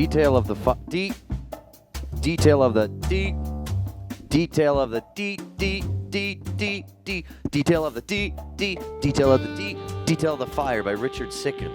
Detail of the detail of the detail of the detail of the detail of the fire by Richard Sicken.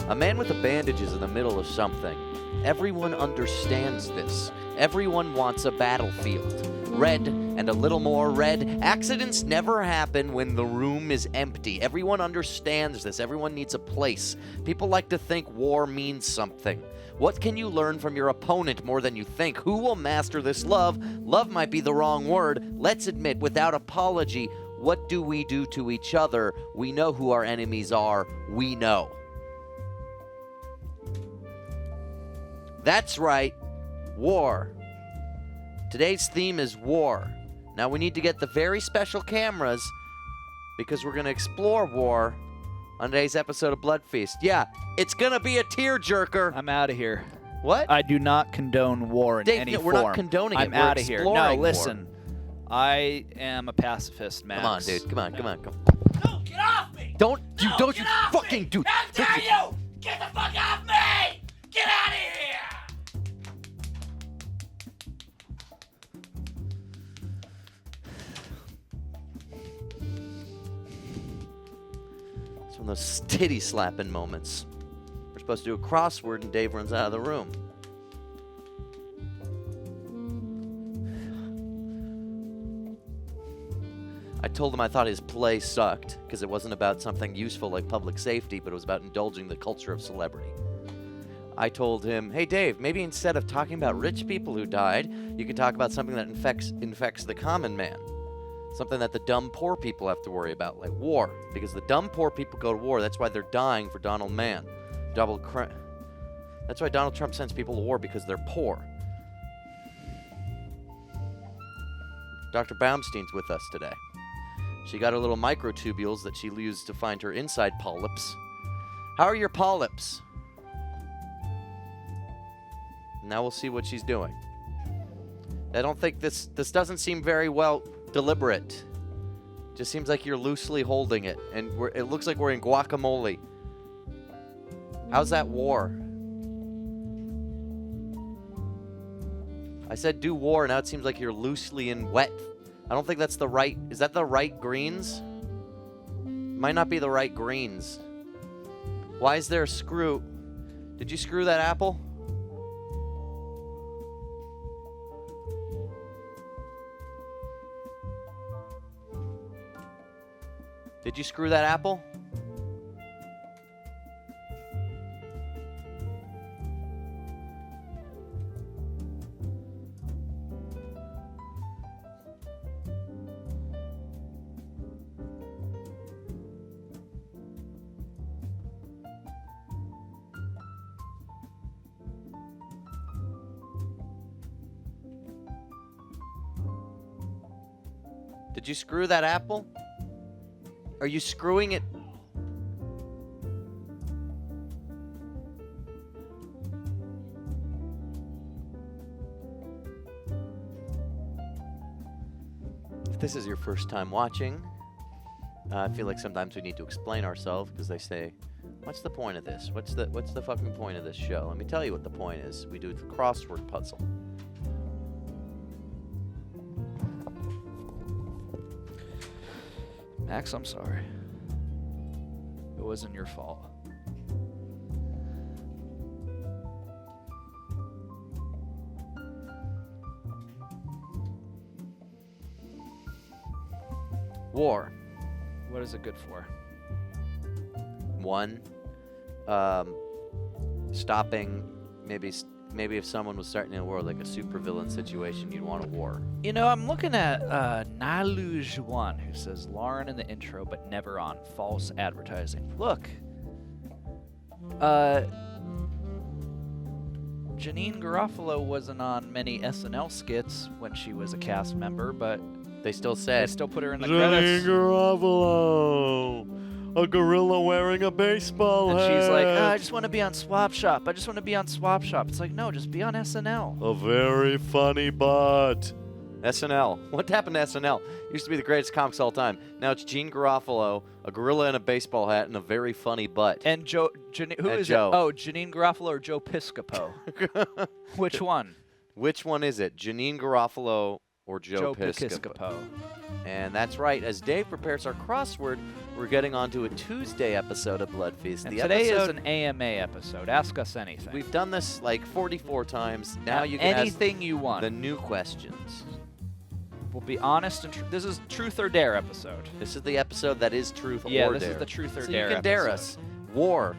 A man with a bandage is in the middle of something. Everyone understands this. Everyone wants a battlefield. Red and a little more red. Accidents never happen when the room is empty. Everyone understands this. Everyone needs a place. People like to think war means something. What can you learn from your opponent more than you think? Who will master this love? Love might be the wrong word. Let's admit, without apology, what do we do to each other? We know who our enemies are. We know. That's right. War. Today's theme is war. Now we need to get the very special cameras because we're going to explore war on today's episode of Bloodfeast. Yeah, it's going to be a tearjerker. I'm out of here. What? I do not condone war in Dave, any no, form. we're not condoning it. I'm out of here. No, exploring listen. war. I am a pacifist, Max. Come on, dude. Come on. No, get off me! Don't you Get off fucking me! do. How dare you! Get the fuck off me! Get out of here! It's one of those titty slapping moments. We're supposed to do a crossword and Dave runs out of the room. I told him I thought his play sucked because it wasn't about something useful like public safety, but it was about indulging the culture of celebrity. I told him, hey Dave, maybe instead of talking about rich people who died, you could talk about something that infects the common man. Something that the dumb poor people have to worry about, like war. Because the dumb poor people go to war, that's why they're dying for Donald Mann. That's why Donald Trump sends people to war, because they're poor. Dr. Baumstein's with us today. She got her little microtubules that she used to find her inside polyps. How are your polyps? Now we'll see what she's doing. I don't think this doesn't seem very well deliberate. Just seems like you're loosely holding it, and it looks like we're in guacamole. How's that war? I said do war, now it seems like you're loosely in wet. I don't think that's the right... Is that the right greens? Might not be the right greens. Why is there a screw? Did you screw that apple? Did you screw that apple? Did you screw that apple? Are you screwing it? If this is your first time watching, I feel like sometimes we need to explain ourselves because they say, what's the point of this? What's the fucking point of this show? Let me tell you what the point is. We do the crossword puzzle. Max, I'm sorry. It wasn't your fault. War. What is it good for? One, stopping, maybe if someone was starting in a war like a supervillain situation, you'd want a war. You know, I'm looking at Naluj One, who says Lauren in the intro, but never on. False advertising. Look. Janine Garofalo wasn't on many SNL skits when she was a cast member, but They still they said, still put her in the Janine credits. Garofalo, a gorilla wearing a baseball And hat. she's like, I just want to be on Swap Shop. I just want to be on Swap Shop. It's like, no, just be on SNL. A very funny butt. SNL. What happened to SNL? Used to be the greatest comics of all time. Now it's Gene Garofalo, A gorilla in a baseball hat and a very funny butt. And Joe, who And is Joe. it? Oh, Janine Garofalo or Joe Piscopo? Which one? Which one is it? Janine Garofalo or Joe Piscopo. And that's right. As Dave prepares our crossword, we're getting on to a Tuesday episode of Bloodfeast. And The today is episode, an AMA episode. Ask us anything. we've done this like 44 times. Now you can ask anything you want. the new questions. We'll be honest and this is Truth or Dare episode. This is the episode that is truth Yeah, or this dare. is the Truth or So Dare you can dare us. episode. War.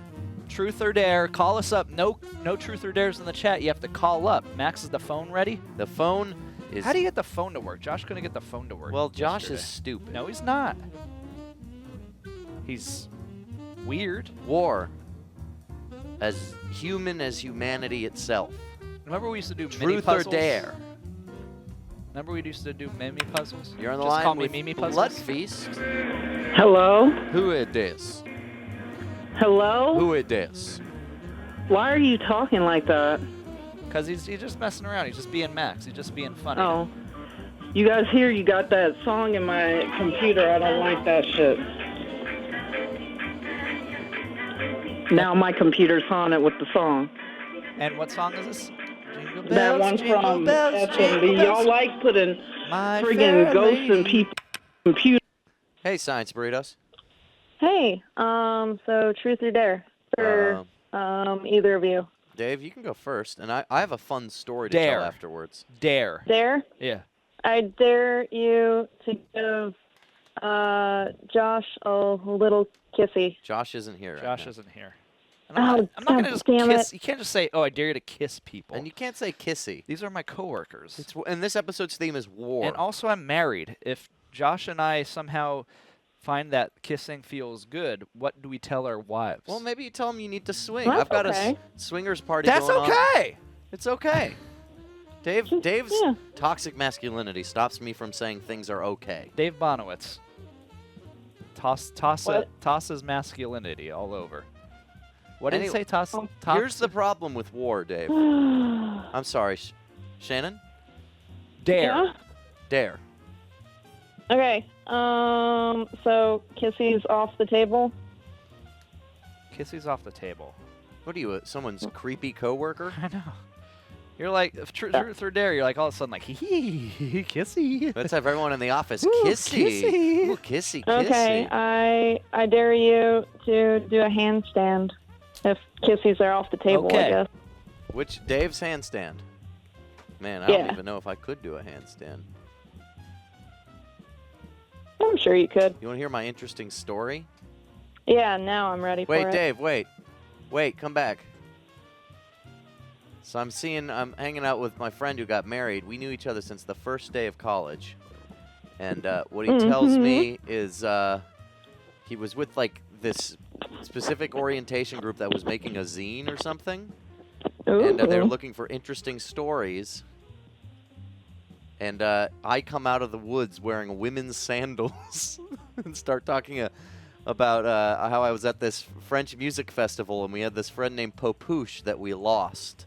Truth or Dare. Call us up. No Truth or Dares in the chat. You have to call up. Max, is the phone ready? The phone is... How do you get the phone to work? Josh couldn't get the phone to work. Well, Josh yesterday. is stupid. No, he's not. He's weird. War. As human as humanity itself. Remember we used to do mini Truth or puzzles? dare. Remember we used to do mimi puzzles? You're on the Just line call me with mimi puzzles. Bloodfeast. Hello? Who it is? Hello? Who it is? Why are you talking like that? Because he's just messing around. He's just being Max. He's just being funny. Oh. You guys hear you got that song in my computer. I don't like that shit. Now my computer's on it with the song. And what song is this? Jingle bells, That one jingle from bells, jingle SMB. Y'all bells. like putting My friggin' fair ghosts in lady. people's computers. Hey, Science Burritos. Hey, so truth or dare for either of you? Dave, you can go first, and I have a fun story to Dare. tell afterwards. Dare. Dare? Yeah. I dare you to give Josh a little kissy. Josh isn't here. right Josh now. isn't here. And Oh, I'm not going to just damn kiss. it. You can't just say, oh, I dare you to kiss people. And you can't say kissy. These are my coworkers. And this episode's theme is war. And also, I'm married. If Josh and I somehow find that kissing feels good, what do we tell our wives? well, maybe you tell him you need to swing. Well, I've got okay. a swingers party That's going on. okay. It's okay. Dave's yeah. toxic masculinity stops me from saying things are okay. Dave Bonowitz. What? Tosses masculinity all over. What did he Anyway, say? Toss. Here's the problem with war, Dave. I'm sorry, Shannon. dare. Yeah? Dare. Okay. So kissy's off the table. Kissy's off the table. What are you, someone's creepy coworker? I know. You're like truth or dare. You're like all of a sudden like hee kissy. Let's have everyone in the office Ooh, kissy. kissy. Ooh, kissy, Okay. kissy. I dare you to do a handstand if kissies are off the table. Okay. I guess. Which Dave's handstand? Man, I don't Yeah. even know if I could do a handstand. I'm sure you could. You want to hear my interesting story? Yeah. Now I'm ready Wait, for it. Dave, wait. Wait, come back. So I'm hanging out with my friend who got married. We knew each other since the first day of college. And what he tells me is he was with like this specific orientation group that was making a zine or something. And they're Ooh. looking for interesting stories. And I come out of the woods wearing women's sandals and start talking about how I was at this French music festival and we had this friend named Popouche that we lost.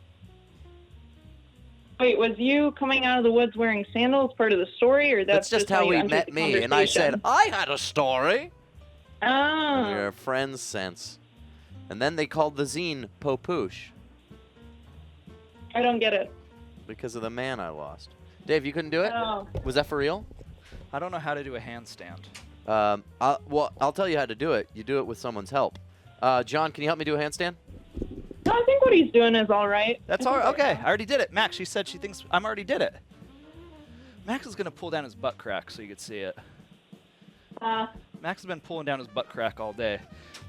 Wait, was you coming out of the woods wearing sandals part of the story, or That's just how you he entered met the me. And I said, conversation? I had a story. Oh. We were friends since. And then they called the zine Popouche I don't get it. because of the man I lost. Dave, you couldn't do it? Oh. Was that for real? I don't know how to do a handstand. I'll tell you how to do it. You do it with someone's help. John, can you help me do a handstand? No, I think what he's doing is all right. That's all right. Okay, I already did it. Max, she said she thinks I'm already did it. Max is gonna pull down his butt crack so you could see it. Max has been pulling down his butt crack all day,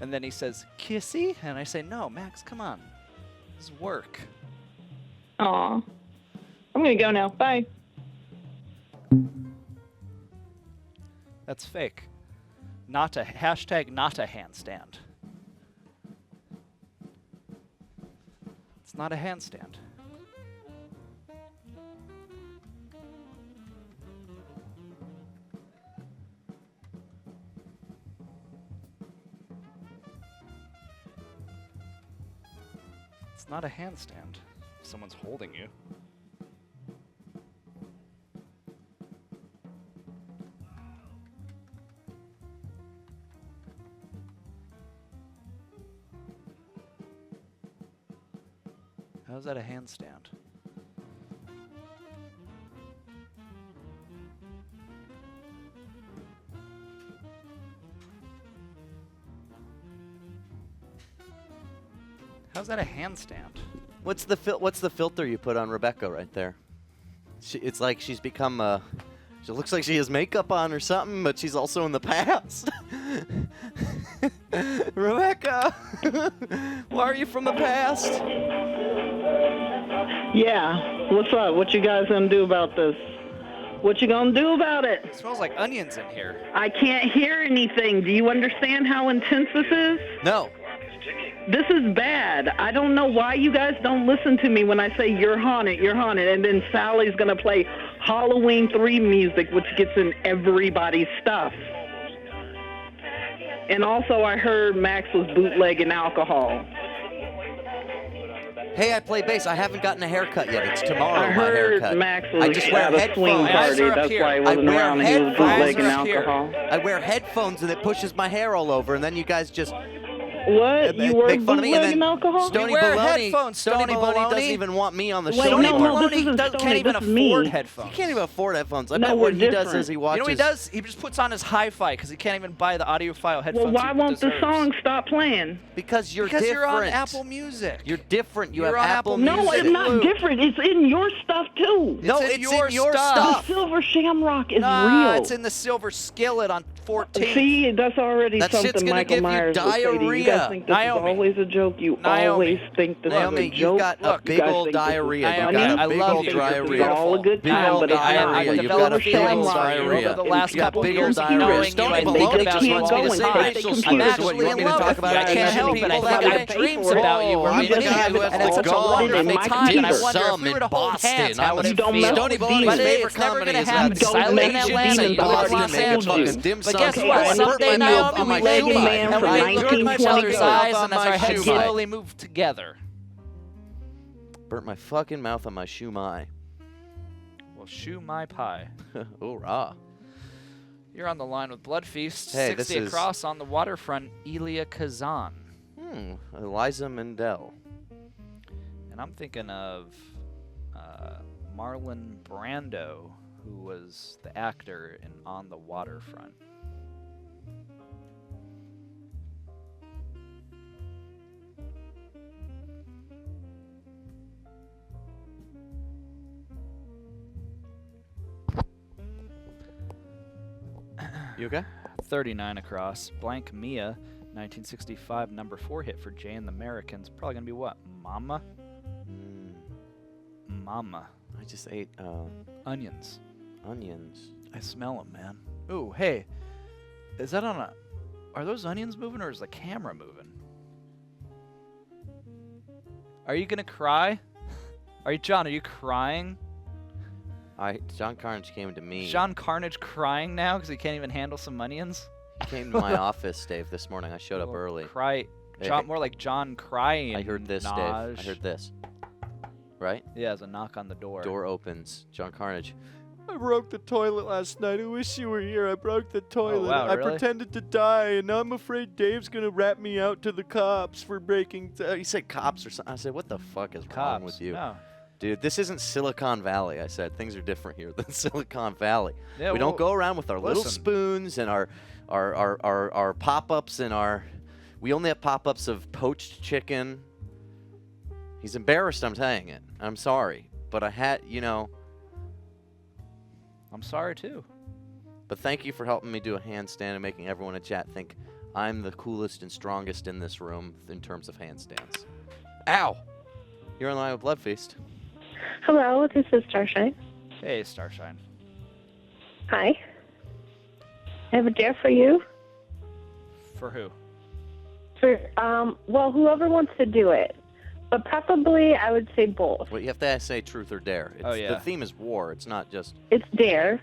and then he says kissy, and I say no, Max, come on, this is work. Aw. I'm gonna go now. Bye. That's fake. Not a hashtag. Not a handstand. It's not a handstand. It's not a handstand. If someone's holding you. How's that a handstand? How's that a handstand? What's the filter you put on Rebecca right there? It's like she's become she looks like she has makeup on or something, but she's also in the past. Rebecca, why are you from the past? Yeah. What's up? What you guys gonna do about this? What you gonna do about it? It smells like onions in here. I can't hear anything. Do you understand how intense this is? No. This is bad. I don't know why you guys don't listen to me when I say you're haunted, and then Sally's going to play Halloween 3 music, which gets in everybody's stuff. And also I heard Max was bootlegging alcohol. Hey, I play bass. I haven't gotten a haircut yet. It's tomorrow, I my heard haircut. Max was I just wear at a swing headphones. party. That's why he wasn't around and he was bootlegging alcohol. I wear headphones and it pushes my hair all over, and then you guys just What? You were make fun of me, and bootlegging then alcohol? Stony We wear Baloney, headphones, Stony Stony Baloney doesn't Baloney. even want me on the Wait, show no, anymore. this isn't Can't Stony, even this is afford me. headphones. He can't even afford headphones. I No, bet we're what he does different. is he You watches. know what he does? He just puts on his hi-fi because he can't even buy the audiophile headphones. Well, why he won't the deserves. song stop playing? Because you're Because different. you're on Apple Music. You're different. You You're have on Apple Apple Music. No, it's not different. It's in your stuff, too. No, It's in it's your in your stuff. The stuff. silver shamrock is Nah, real. it's in the silver skillet on 14. See, that's already That shit's something gonna Michael give you Myers would say to you. You diarrhea. guys think this Naomi. is always a joke. You Naomi. always think this Naomi, is a you've joke. got a Look, big you guys old think this is diarrhea. funny. You've Naomi, got a I big love old you. This is diarrhea. all a good Big time, old but it's diarrhea. not. You've The got a silver big old shamrock diarrhea. Over the last You've got couple big years old knowing diarrhea. you, Stony I think Baloney about just you wants all me to the say time. racial I'm slurs. actually What, you want me in to love talk with about you. I can't Asian help it. people I that think I way? have dreams about you. Oh, We're I'm the meeting, guy who has and it's to such a go on wonderful my time. And I computer. wonder if Some we were in to hold Boston. hands, I how would was it don't feel? mess Stony with Baloney's demons. But favorite it's never comedy gonna is happen. when Don't I live in mention Atlanta. demons. You live in I've Los already told Angeles. you. dim But sums guess and what? burnt Someday, my mouth Naomi, on we my lay shoe me man and from we look in each 1920 other's eyes, on and as my our heads shoe mic. slowly move together. Burnt my fucking mouth on my shoe my. Well, shoe my pie. Hoorah. You're on the line with Bloodfeast. Hey, this 60 is- across on the waterfront, Elia Kazan. Eliza Mendel. And I'm thinking of Marlon Brando, who was the actor in On the Waterfront. You okay? 39 across. Blank Mia, 1965 number 4 hit for Jay and the Americans. Probably gonna be what? Mama? Mama. I just ate Onions. onions. I smell them, man. Ooh, hey. Is that on a... Are those onions moving or is the camera moving? Are you gonna cry? John, are you crying? John Carnage came to me. John Carnage crying now because he can't even handle some onions? He came to my office, Dave, this morning. I showed up Well, early. Cry... Hey, John, hey. more like John crying. I heard this, Dave. I heard this. Right? Yeah, there's a knock on the door. Door opens. John Carnage. I broke the toilet last night. I wish you were here. I broke the toilet. wow, I really? pretended to die, and now I'm afraid Dave's gonna rat me out to the cops for breaking. He said cops or something. I said, what the fuck is wrong Cops. with you? No. Dude, this isn't Silicon Valley. I said things are different here than Silicon Valley. Yeah, we well, don't go around with our little listen. spoons and our pop-ups and our. We only have pop-ups of poached chicken. He's embarrassed. I'm saying it. I'm sorry, but I had, I'm sorry too. But thank you for helping me do a handstand and making everyone in chat think I'm the coolest and strongest in this room in terms of handstands. Ow! You're on the line with Bloodfeast. Hello, this is Starshine. Hey, Starshine. Hi. I have a dare for you. For who? For well, whoever wants to do it, but preferably I would say both. Well, you have to say truth or dare. Oh, yeah. The theme is war. It's not just. It's dare.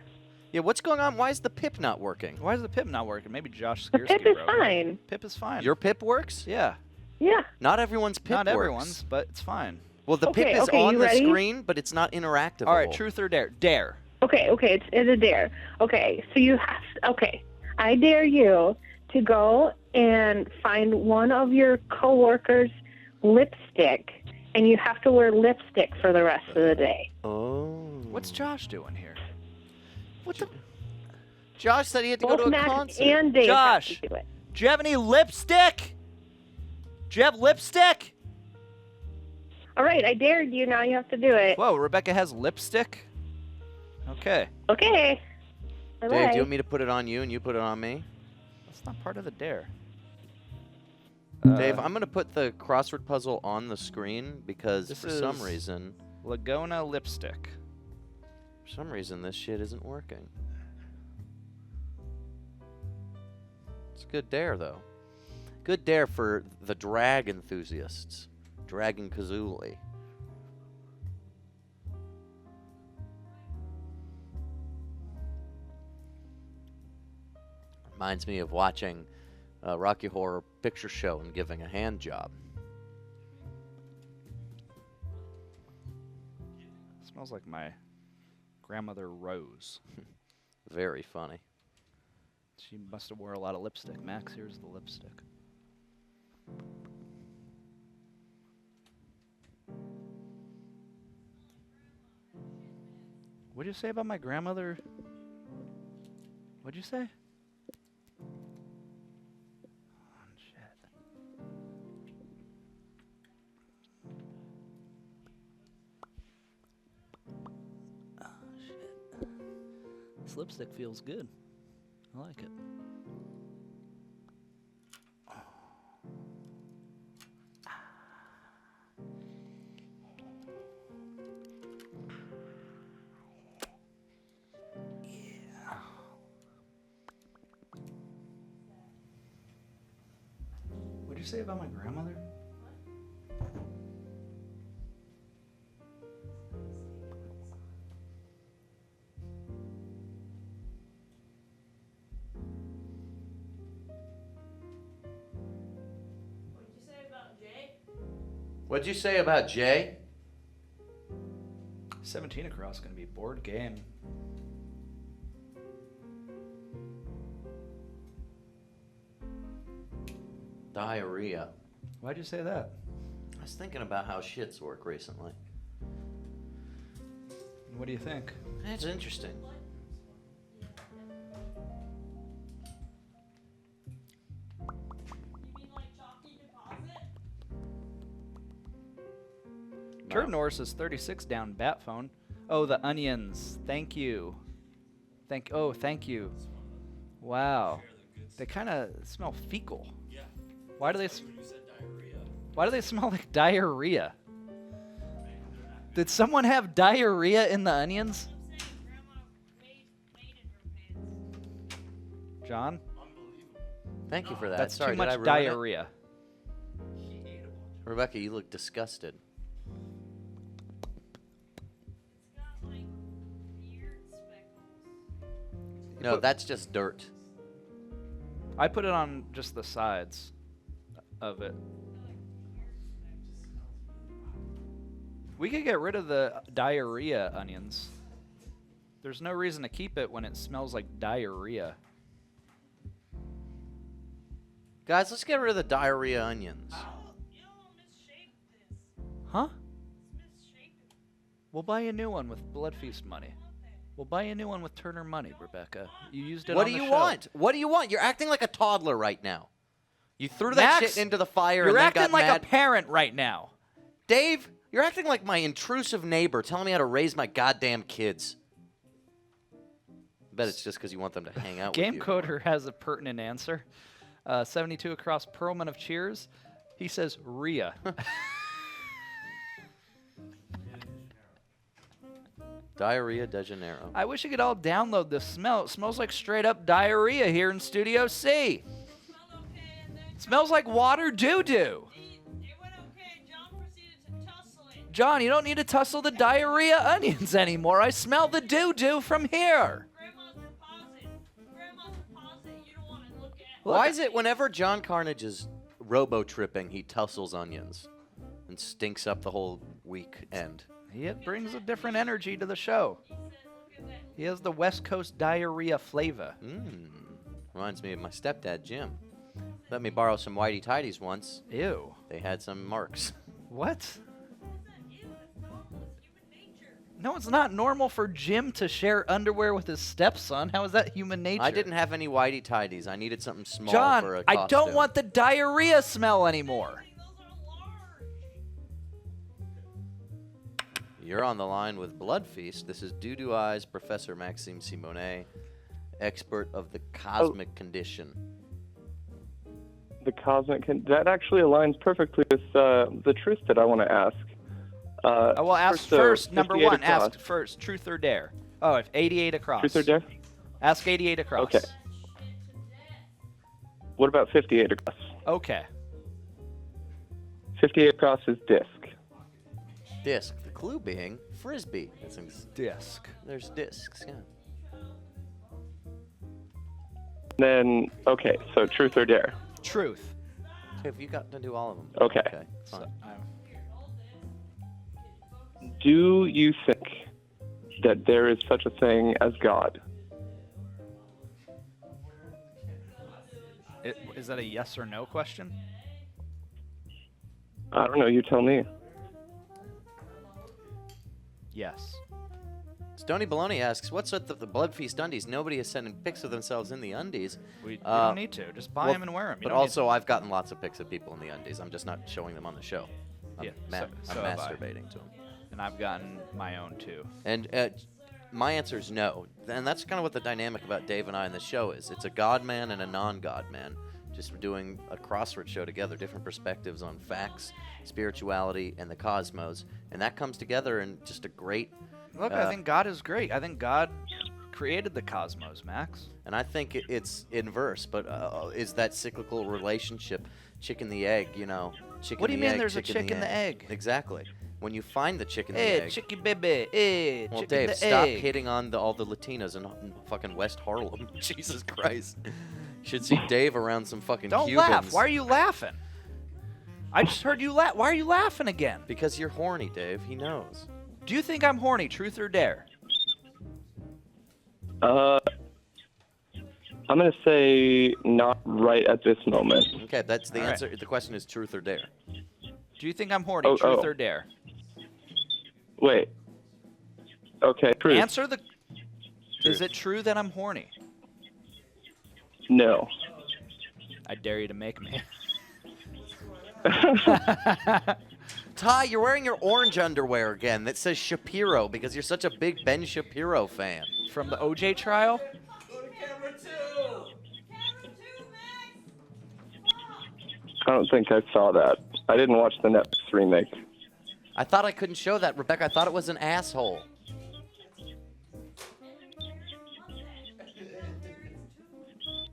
Yeah, what's going on? Why is the pip not working? Why is the pip not working? Maybe Josh The Skiersky pip is wrote it. fine. Pip is fine. Your pip works? Yeah. Yeah. Not everyone's pip Not works. everyone's, but it's fine. Well, the Okay, pip is okay, on you the ready? screen, but it's not interactive. All right, truth or dare? Dare. Okay, it's a dare. Okay, so you have. Okay, I dare you to go and find one of your coworkers' lipstick and you have to wear lipstick for the rest of the day. Oh. What's Josh doing here? What the? Josh said he had to Both go to a Max concert. and Dave Josh. have to do it. Do you have any lipstick? Do you have lipstick? All right, I dared you. Now you have to do it. Whoa, Rebecca has lipstick? Okay. Okay. Dave, Bye-bye. do you want me to put it on you and you put it on me? That's not part of the dare. Dave, I'm going to put the crossword puzzle on the screen because This for some is- reason, Laguna lipstick. this shit isn't working. It's a good dare, though. Good dare for the drag enthusiasts. Dragon Kazooie. Reminds me of watching Rocky Horror Picture Show and giving a hand job. Smells like my grandmother Rose. Very funny. She must have wore a lot of lipstick. Max, here's the lipstick. What'd you say about my grandmother? What'd you say? Oh, shit. Oh, shit. This lipstick feels good. I like it. What'd you say about my grandmother? What'd you say about Jay? 17 across gonna be board game. Diarrhea. Why'd you say that? I was thinking about how shits work recently. What do you think? It's interesting. Turd Norris is 36 down bat phone. Oh, the onions. Thank you. Thank you. Wow. They kind of smell fecal. Yeah. Why do they You said diarrhea. Why do they smell like diarrhea? Did someone have diarrhea in the onions? John? Thank you for that. That's Sorry, too much did I ruin it? diarrhea. Rebecca, you look disgusted. No, that's just dirt. I put it on just the sides of it. We could get rid of the diarrhea onions. There's no reason to keep it when it smells like diarrhea. Guys, let's get rid of the diarrhea onions. Huh? We'll buy a new one with Bloodfeast money. We'll buy a new one with Turner money, Rebecca. You used it What on do the you show. want? What do you want? You're acting like a toddler right now. You threw that Max, shit into the fire You're and then acting got like mad. a parent right now. Dave, you're acting like my intrusive neighbor telling me how to raise my goddamn kids. I bet it's just because you want them to hang out Game with you. Coder has a pertinent answer. 72 across Perlman of Cheers. He says Rhea. Diarrhea de Janeiro. I wish you could all download this smell. It smells like straight up diarrhea here in Studio C. Smells like water doo-doo. John, you don't need to tussle the diarrhea onions anymore. I smell the doo-doo from here. Why is it whenever John Carnage is robo-tripping, he tussles onions and stinks up the whole weekend? It brings a different energy to the show. He has the West Coast diarrhea flavor. Reminds me of my stepdad, Jim. Let me borrow some whitey tighties once. Ew. They had some marks. What? No, it's not normal for Jim to share underwear with his stepson. How is that human nature? I didn't have any whitey tidies. I needed something small John, for a costume. I don't want the diarrhea smell anymore. You're on the line with Bloodfeast. This is Doo-Doo Eyes, Professor Maxime Simonet, expert of the cosmic condition. The cosmic that actually aligns perfectly with the truth that I want to ask. Well, ask first. Number 58 one, across. ask first. Truth or dare? Oh, if 88 across. Truth or dare? Ask 88 across. Okay. What about 58 across? Okay. 58 across is disc. Disc. The clue being frisbee. Disc. There's discs, yeah. Then, okay, so truth or dare? Truth. Have you got to do all of them? Okay. Fine. Do you think that there is such a thing as God? Is that a yes or no question? I don't know, you tell me. Yes. Stony Baloney asks, what's with the Bloodfeast undies? Nobody is sending pics of themselves in the undies. We don't need to. Just buy them and wear them. But also, I've gotten lots of pics of people in the undies. I'm just not showing them on the show. I'm so have I. masturbating to them. And I've gotten my own too. And my answer is no. And that's kind of what the dynamic about Dave and I in the show is. It's a God man and a non-God man. Just doing a crossword show together, different perspectives on facts, spirituality, and the cosmos. And that comes together in just a great... Look, I think God is great. I think God created the cosmos, Max. And I think it's inverse, but is that cyclical relationship, chicken the egg, you know? What do you mean there's a chick in the egg? Exactly. When you find the chick in the Hey, egg... chicky baby. Hey, Well, chick Dave, in the stop egg. hitting on all the Latinas in fucking West Harlem. Jesus Christ. Should see Dave around some fucking Don't Cubans. laugh. Why are you laughing? I just heard you laugh. Why are you laughing again? Because you're horny, Dave. He knows. Do you think I'm horny? Truth or dare? I'm going to say not right at this moment. Okay, that's the All right. answer. The question is truth or dare. Do you think I'm horny? Truth or dare? Wait. Okay, truth. Answer the... Is it true that I'm horny? No. I dare you to make me. Ty, you're wearing your orange underwear again that says Shapiro because you're such a big Ben Shapiro fan. From the OJ trial? Go to camera 2. I don't think I saw that. I didn't watch the Netflix remake. I thought I couldn't show that, Rebecca. I thought it was an asshole.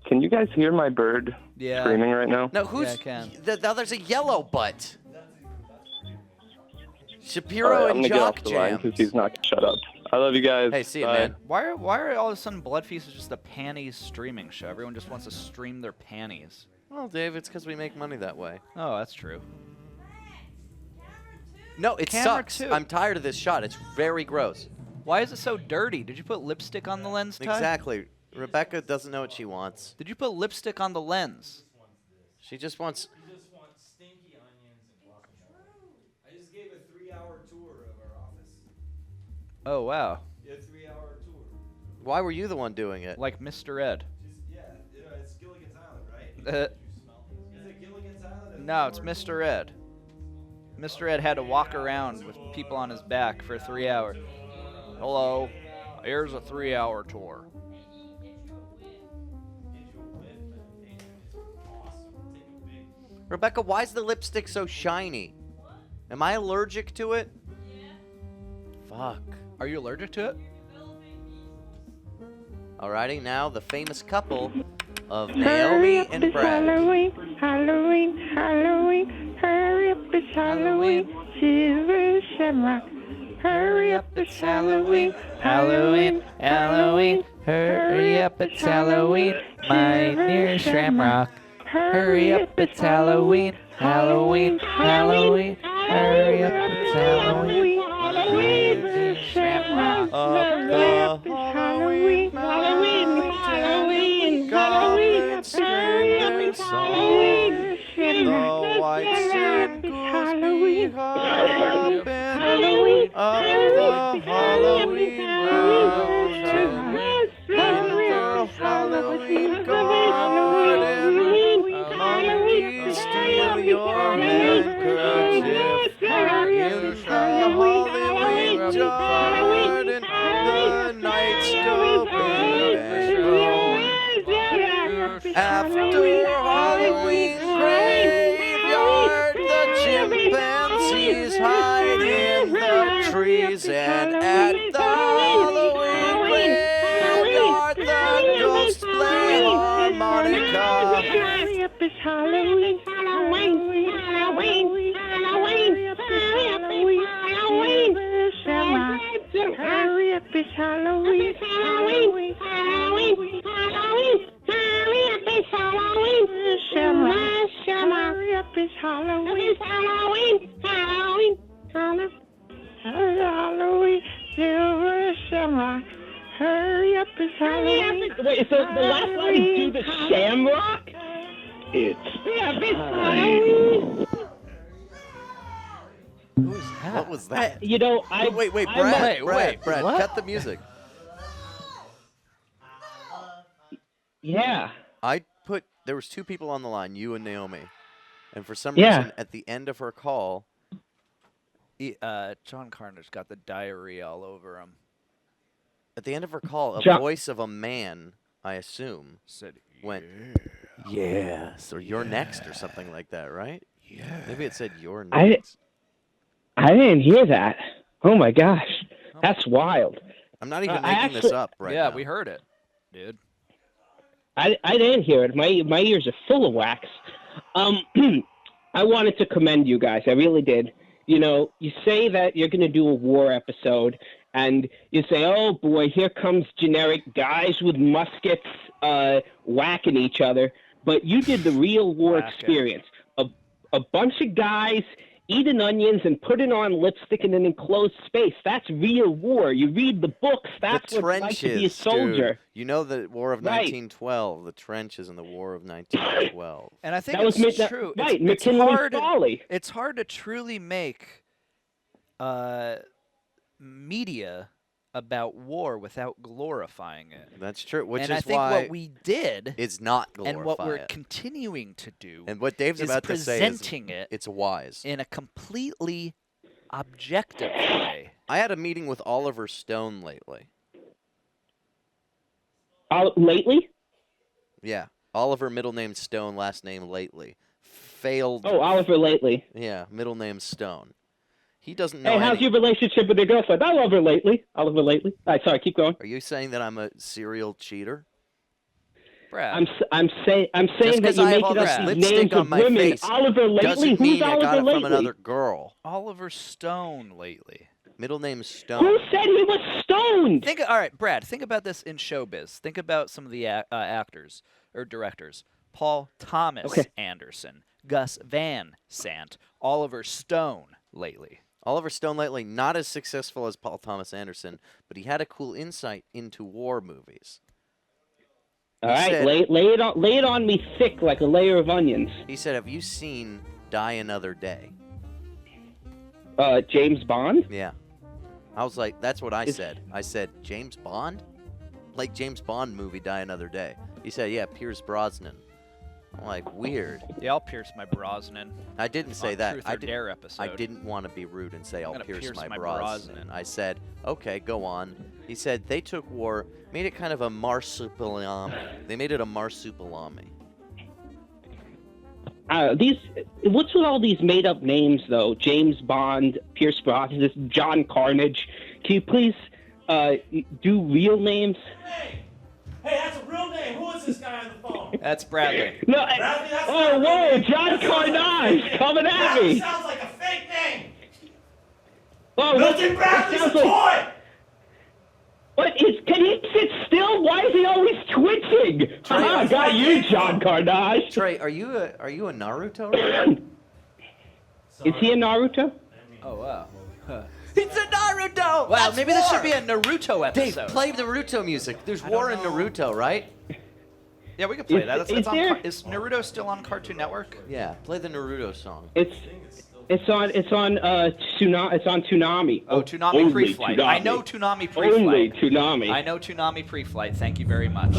Can you guys hear my bird Yeah. screaming right now? No, who's... Yeah, I can. The other's a yellow butt. All Shapiro right, I'm and going to get off Jock the line Jams. because he's not going to shut up. I love you guys. Hey, see you, Bye. man. Why are all of a sudden Bloodfeast is just a panties streaming show? Everyone just wants to stream their panties. Well, Dave, it's because we make money that way. Oh, that's true. No, it Camera sucks. 2. I'm tired of this shot. It's very gross. Why is it so dirty? Did you put lipstick on the lens, Ty? Exactly. Rebecca doesn't know what she wants. Did you put lipstick on the lens? She just wants... You just want stinky onions and guacamole. I just gave a 3-hour tour of our office. Oh, wow. Yeah, 3-hour tour. Why were you the one doing it? Like Mr. Ed. Just, yeah, it's Gilligan's Island, right? Is it Gilligan's Island? No, it's Mr. Ed. Mr. Ed had to walk around with people on his back for 3 hours. Hello, here's a 3-hour tour. Rebecca, why is the lipstick so shiny? Am I allergic to it? Fuck. Are you allergic to it? Alrighty, now the famous couple of Naomi and Brad. Halloween, Halloween, Halloween, hurry up, it's Halloween, Silver Shamrock. Hurry up, it's Halloween, Halloween, Halloween, hurry up, it's Halloween, my dear Shamrock. Hurry up, it's Halloween, Halloween, Halloween, hurry up, it's Halloween, Halloween, Shamrock. Hurry up, it's Halloween, Halloween, Halloween, Halloween, hurry up, it's Halloween, Shamrock. Halloween, Halloween, Halloween, Halloween, Halloween garden. Monkeys steal your handkerchief. In the Halloween garden, the nights go big. After Halloween graveyard, the chimpanzees hide in the trees, and at the Halloween graveyard, the ghosts play harmonica. Hurry up, it's Halloween, Halloween, Halloween, Halloween, Halloween, Halloween, hurry up, it's Halloween, Halloween, Halloween, Halloween, hurry up, it's Halloween, hurry up, it's Halloween, Halloween, Halloween, Halloween, Silver Shamrock. Hurry up, it's Halloween. Wait, so the last line is do the Shamrock? It's Halloween. Who is that? What was that? You know, Wait, Wait, Brad, what? cut the music. Yeah. There was two people on the line, you and Naomi. And for some Yeah. reason, at the end of her call, John Carter's got the diarrhea all over him. a voice of a man, I assume, Said, went, yes, or you're next or something like that, right? Yeah. Maybe it said you're I next. I didn't hear that. Oh my gosh, that's wild. I'm not even I making this actually- up right yeah, now. we heard it, dude. I didn't hear it. My ears are full of wax. I wanted to commend you guys. I really did. You know, you say that you're going to do a war episode, and you say, oh boy, here comes generic guys with muskets whacking each other. But you did the real war Whacking. experience. A bunch of guys eating onions and putting on lipstick in an enclosed space. That's real war. You read the books. That's the what it's like to be a trenches, soldier. dude. You know the War of Right. 1912, the trenches in the War of 1912. And I think That was it's made- true. Right, It's McKinley's hard. Folly. It's hard to truly make media about war without glorifying it. That's true, which and is I think why what we did it's not glorify and what we're it. continuing to do And what Dave's is about to say is presenting it it's wise. in a completely objective way. I had a meeting with Oliver Stone lately. Lately? Yeah, Oliver, middle name Stone, last name Lately. Failed. Oh, Oliver lately. Yeah, middle name Stone. He doesn't know. Hey, how's your relationship with your girlfriend? I love her lately. Oliver lately. All right, sorry, keep going. Are you saying that I'm a serial cheater? Brad. I'm saying that 'cause you I have make all it this up these lipstick names on of my women. face Oliver lately. doesn't Who's mean I Oliver got it lately? from another girl. Oliver Stone lately. Middle name Stone. Who said he was stoned? All right, Brad, think about this in showbiz. Think about some of the actors or directors. Paul Thomas Anderson, Gus Van Sant, Oliver Stone lately. Oliver Stone lately, not as successful as Paul Thomas Anderson, but he had a cool insight into war movies. All right, lay it on me thick like a layer of onions. He said, have you seen Die Another Day? James Bond? Yeah. I was like, that's what I said. I said, James Bond? Like James Bond movie, Die Another Day. He said, yeah, Pierce Brosnan. I'm like, weird. Yeah, I'll pierce my Brosnan. I didn't say on that. Truth or Dare episode. I didn't want to be rude and say, I'll gonna pierce pierce my my Brosnan. Brosnan. I said, okay, go on. He said, they took war, made it kind of a marsupilami. They made it a marsupilami. What's with all these made-up names, though? James Bond, Pierce Brosnan, John Carnage. Can you please do real names? Hey, that's a real name. Who is this guy on the phone? That's Bradley. No. Bradley, that's Oh, not whoa, real. John That sounds like a Carnage fake name. coming at Bradley me. sounds like a fake name. Oh, Milton Bradley's a toy. Can he sit still? Why is he always twitching? I got you, John Carnage. Trey, are you a Naruto? Right? Is he a Naruto? Oh, wow. It's a Naruto! Wow, That's maybe this war! should be a Naruto Dave, episode. play Naruto music. There's war in Naruto, right? Yeah, we could play Is- that. That's, is that's on there- is Naruto still on Cartoon Network? Yeah, play the Naruto song. It's on Toonami. Oh, Toonami Only Pre-Flight. Toonami. I know Toonami Pre-Flight. Only Toonami. I know Toonami Pre-Flight. Thank you very much.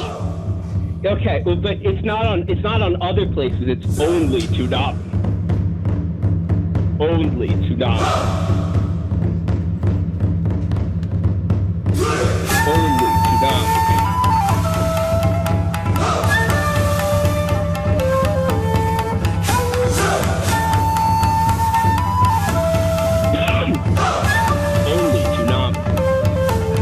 Okay, well, but it's not on other places. It's only Toonami. Only Toonami. Only Toonami. Only Toonami. Only Toonami.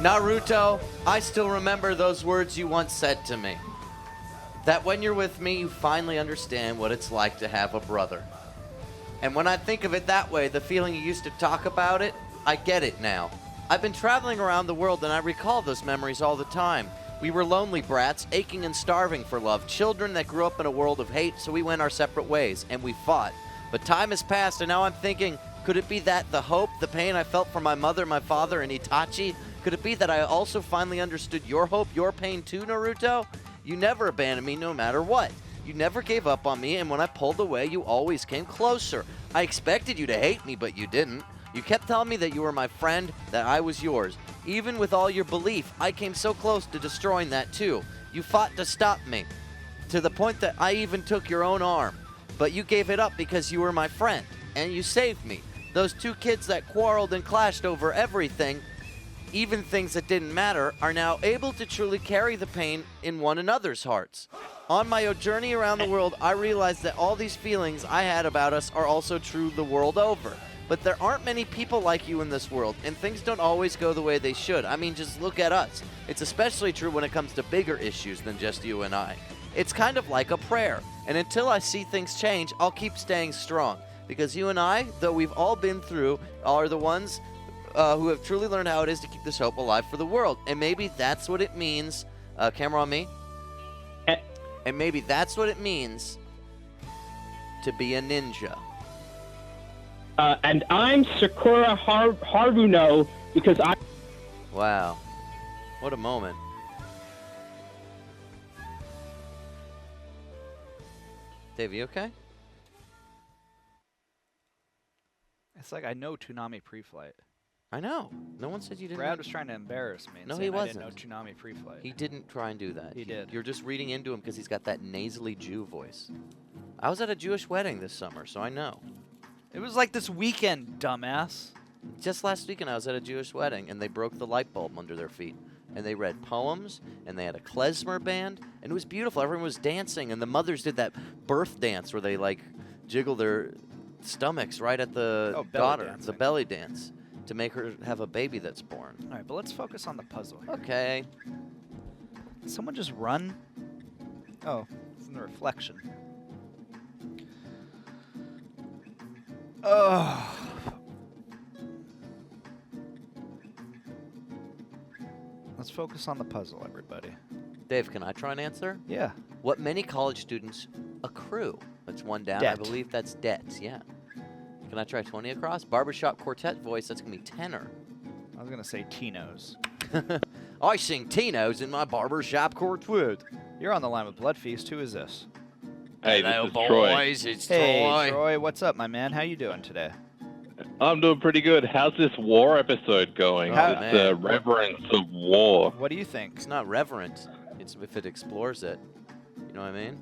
Naruto, I still remember those words you once said to me. That when you're with me, you finally understand what it's like to have a brother. And when I think of it that way, the feeling you used to talk about it, I get it now. I've been traveling around the world and I recall those memories all the time. We were lonely brats, aching and starving for love, children that grew up in a world of hate, so we went our separate ways, and we fought. But time has passed, and now I'm thinking, could it be that the hope, the pain I felt for my mother, my father, and Itachi? Could it be that I also finally understood your hope, your pain too, Naruto? You never abandoned me no matter what. You never gave up on me, and when I pulled away, you always came closer. I expected you to hate me, but you didn't. You kept telling me that you were my friend, that I was yours. Even with all your belief, I came so close to destroying that too. You fought to stop me, to the point that I even took your own arm. But you gave it up because you were my friend, and you saved me. Those two kids that quarreled and clashed over everything, even things that didn't matter, are now able to truly carry the pain in one another's hearts. On my journey around the world, I realized that all these feelings I had about us are also true the world over. But there aren't many people like you in this world, and things don't always go the way they should. I mean, just look at us. It's especially true when it comes to bigger issues than just you and I. It's kind of like a prayer, and until I see things change, I'll keep staying strong. Because you and I, though we've all been through, are the ones who have truly learned how it is to keep this hope alive for the world. And maybe that's what it means. Camera on me. And maybe that's what it means to be a ninja. And I'm Sakura Haruno because I... Wow. What a moment. Dave, you okay? It's like I know Toonami pre-flight. I know. No one said you didn't. Brad was trying to embarrass me. And No, saying he wasn't. I didn't know Toonami pre-flight. He didn't try and do that. He did. You're just reading into him because he's got that nasally Jew voice. I was at a Jewish wedding this summer, so I know. It was like this weekend, dumbass. Just last weekend, I was at a Jewish wedding, and they broke the light bulb under their feet. And they read poems, and they had a klezmer band, and it was beautiful. Everyone was dancing, and the mothers did that birth dance where they, like, jiggle their stomachs right at the daughter, dancing. the belly dance, to make her have a baby that's born. All right, but let's focus on the puzzle here. Okay. Did someone just run? Oh, it's in the reflection. Oh. Let's focus on the puzzle, everybody. Dave, can I try and answer? Yeah. What many college students accrue? That's one down. Debt. I believe that's debts, yeah. Can I try 20 across? Barbershop quartet voice, that's going to be tenor. I was going to say Tino's. I sing Tino's in my barbershop quartet. You're on the line with Bloodfeast. Who is this? Hey, Hello, this is Troy. boys. It's Hey, Troy. Troy. What's up, my man? How you doing today? I'm doing pretty good. How's this war episode going? Oh, this man. reverence of war. What do you think? It's not reverent. It's if it explores it. You know what I mean?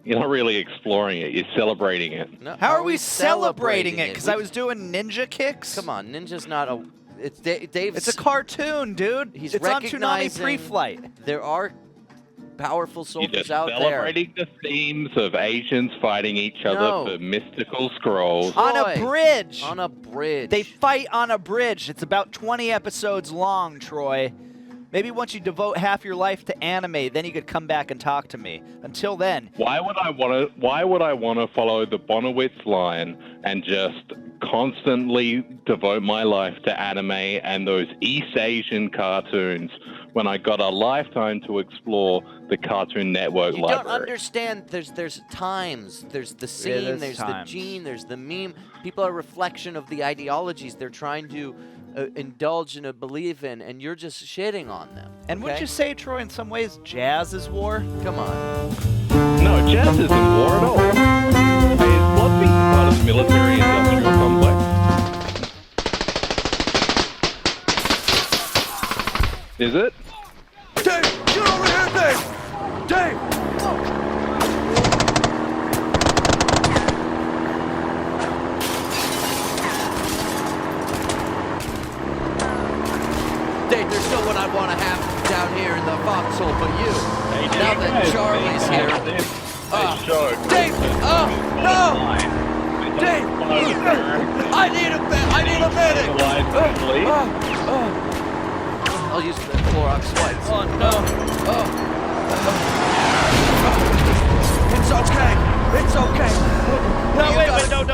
You're not really exploring it. You're celebrating it. No, How are we celebrating it? Because I was doing ninja kicks? Come on, Ninja's not a... It's Dave's... It's a cartoon, dude. He's it's on Toonami recognizing Pre-Flight. There are powerful You're soldiers just out there. celebrating the themes of Asians fighting each other No. for mystical scrolls. On a bridge. On a bridge. They fight on a bridge. It's about 20 episodes long, Troy. Maybe once you devote half your life to anime, then you could come back and talk to me. Until then, Why would I want to follow the Bonowitz line and just constantly devote my life to anime and those East Asian cartoons when I got a lifetime to explore the Cartoon Network You library? don't understand. There's times. There's the scene. there's the gene. There's the meme. People are a reflection of the ideologies they're trying to indulge and believe in, and you're just shitting on them. and wouldn't you say, Troy, in some ways, jazz is war? Come on. No, jazz isn't war at all. Hey, is Bloodfeast part of the military-industrial complex? Is it? Dave, get over here, Dave! Dave! Dave, there's no one I'd want to have down here in the foxhole but you. Now that Charlie's here. Dave! No! Dave! I need a medic! I'll use the Clorox wipes. Oh, no. It's okay! It's okay! No, wait, no.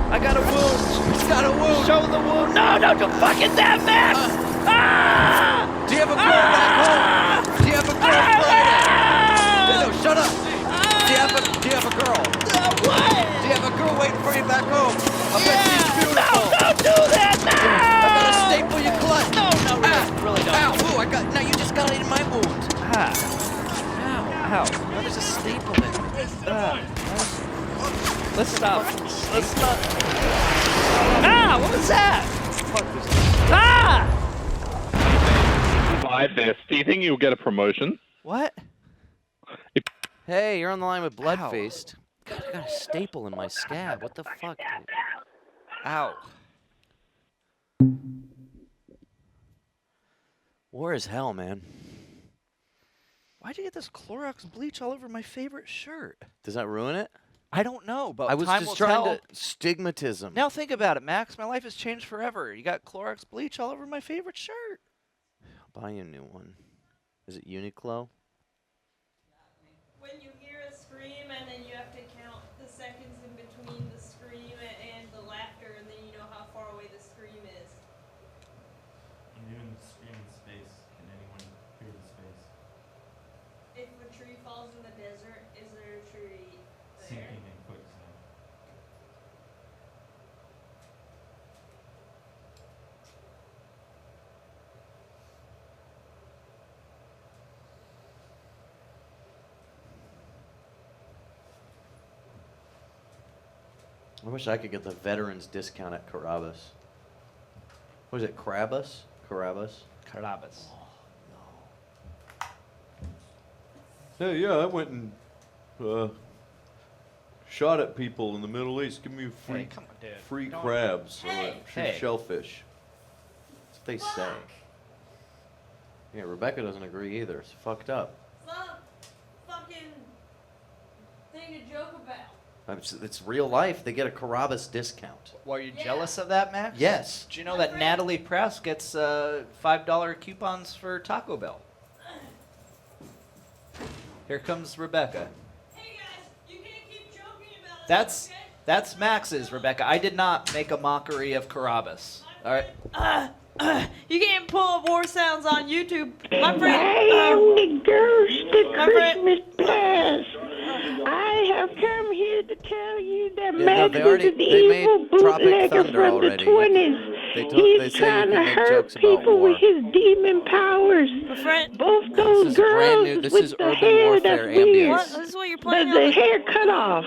I got a wound. He's got a wound. Show the wound. No, don't fucking that, Max! Do you have a girl back home? Do you have a girl Friday? No, shut up. Do you have a girl? What? Do you have a girl waiting for you back home? I bet she's beautiful. No, don't do that, no! I gotta staple your clutch. No, really don't. Ow, ooh, now you just got it in my wound. Ah. Ow. Now there's a staple in it. Let's stop. Ah, what was that? Ah! Survive this. Do you think you'll get a promotion? What? Hey, you're on the line with Bloodfeast. God, I got a staple in my scab. What the fuck? Ow. War is hell, man. Why'd you get this Clorox bleach all over my favorite shirt? Does that ruin it? I don't know, but I was time just will trying tell. to stigmatism. Now think about it, Max. My life has changed forever. You got Clorox bleach all over my favorite shirt. I'll buy you a new one. Is it Uniqlo? When you hear a scream and then you have to count the seconds in between the scream and the laughter, and then you know how far away the scream is. And even scream in space. Can anyone hear the space? If a tree falls in the desert, is there a tree there? Sinking in quicksand. I wish I could get the veterans discount at Carrabba's. What is it, Carrabba's? Carrabba's? Hey, yeah, I went and shot at people in the Middle East. Give me free, Hey, come on, dude. free Don't- crabs. Hey. Hey. Shellfish. That's what they say. Yeah, Rebecca doesn't agree either. It's fucked up. It's not a fucking thing to joke about. It's real life. They get a Carrabba's discount. Well, are you jealous of that, Max? Yes. Do you know that Natalie Press gets $5 coupons for Taco Bell? Here comes Rebecca. Hey guys, you can't keep joking about it. That's okay? that's Max's, Rebecca. I did not make a mockery of Carrabba's. All right. You can't pull up war sounds on YouTube. My friend. I am the ghost of My friend- Christmas past. I have come here to tell you that Yeah, no, Max they is already- an they made evil Tropic bootlegger Thunder from already. the 20s. They He's say you trying can to make hurt jokes about people war. with his demon powers. Both those This is brand girls new. This with is the urban hair warfare that's weird, ambience. What? This is what you're but playing the on? hair cut off.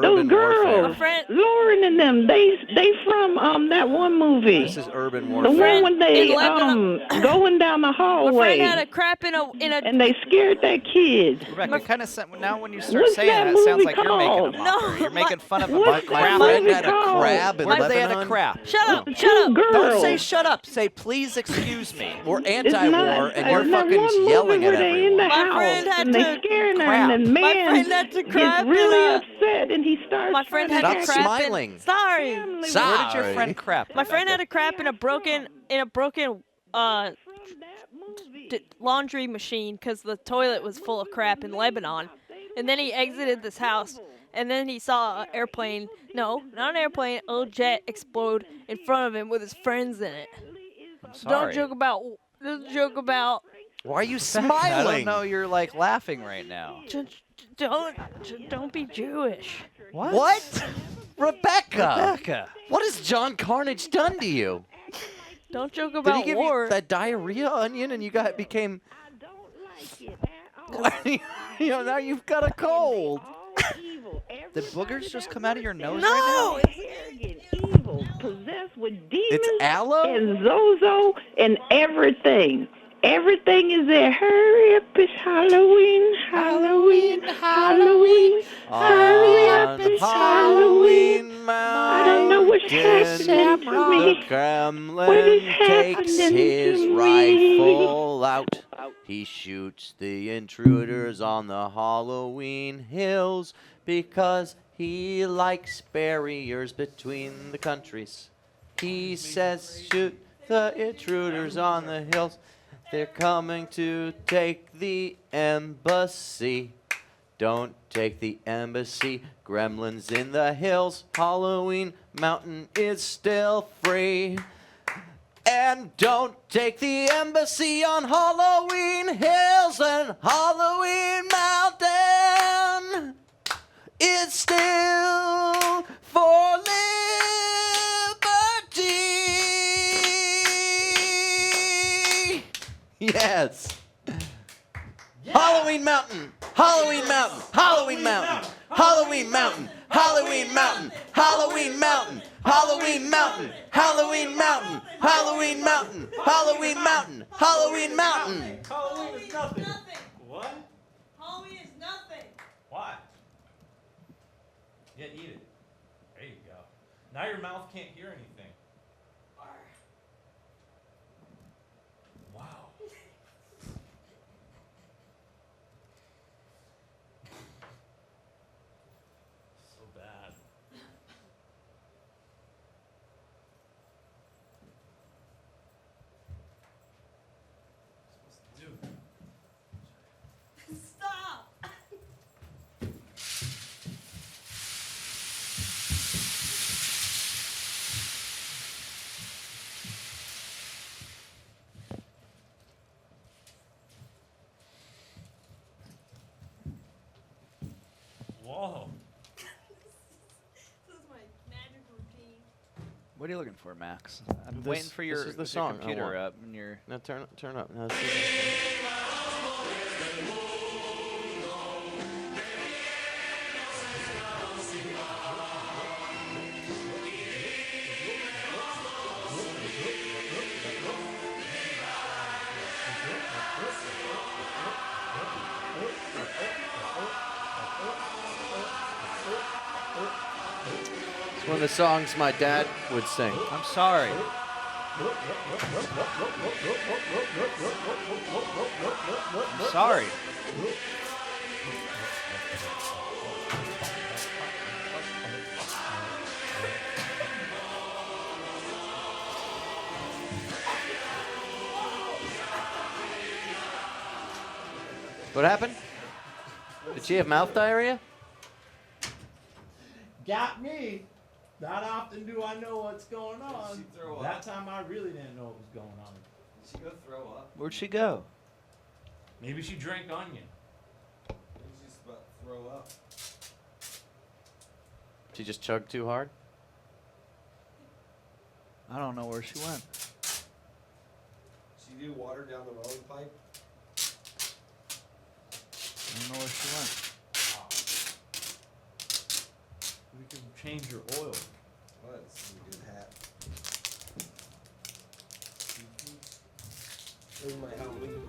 Those girls, friend- Lauren and them, they from that one movie. This is urban The warfare. one when they In Lebanon- going down the My hallway. friend had a crap in a and they scared that kid. Rebecca, kind of now when you start What's saying that that, it sounds movie like you're making a called? mockery. You're making fun of a What's crap. that My friend movie had a called? crab in Where they had a Lebanon. crap. Shut up! Two Shut up! girls. Don't say shut up. Say please excuse me. We're It's anti-war, not- and you're it's that fucking one movie yelling where at they in the everyone. My friend house had and to they scaring her, crap. and the My man friend had to crap gets really in a- upset, and he starts. My friend trying had to to Stop crap smiling. in. Sorry. Where did your friend crap? My friend had Rebecca? a crap in a broken laundry machine because the toilet was full of crap in Lebanon, and then he exited this house, and then he saw an airplane. No, not an airplane. A jet explode in front of him with his friends in it. I'm sorry. Don't joke about. Why are you I smiling? don't know. You're like laughing right now. Don't be Jewish. What? Rebecca! Rebecca. What has John Carnage done to you? Don't joke Did about he give war. you that diarrhea onion and you became... you know, now you've got a cold. Did boogers just come out of your nose No, right arrogant, evil, possessed with demons It's aloe? and Zozo and everything. Everything is there. Hurry up, it's Halloween, Halloween, Halloween. Hurry up, it's Halloween. I don't know what's happening to The me. What is Kremlin takes happening his to me? rifle out. He shoots the intruders on the Halloween hills because he likes barriers between the countries. He says, shoot the intruders on the hills. They're coming to take the embassy. Don't take the embassy. Gremlins in the hills. Halloween Mountain is still free. And don't take the embassy on Halloween Hills and Halloween Mountain. It's still for liberty. Yes. Halloween Mountain. Halloween Mountain. Halloween Mountain. Halloween Mountain. Halloween Mountain. Halloween Mountain. Halloween Mountain. Halloween Mountain. Halloween Mountain. Halloween Mountain. Halloween Mountain. Halloween is nothing. What? Halloween is nothing. Why? Yeah, eat it. There you go. Now your mouth can't hear anything. Wow. So bad. Supposed to do. Stop. Whoa. This is my magic routine. What are you looking for, Max? I'm This- waiting for your, this is the your song I computer want. up and your. Now turn up. Now this is It's one of the songs my dad would sing. I'm sorry. I'm sorry. What happened? Did she have mouth diarrhea? Got me. Not often do I know what's going on. Did she throw up? That time I really didn't know what was going on. Did she go throw up? Where'd she go? Maybe she drank onion. Maybe she's about to throw up. She just chugged too hard? I don't know where she went. She do water down the rolling pipe. I don't know where she went. We can change your oil. Oh, that's a good hat. There's my Halloween.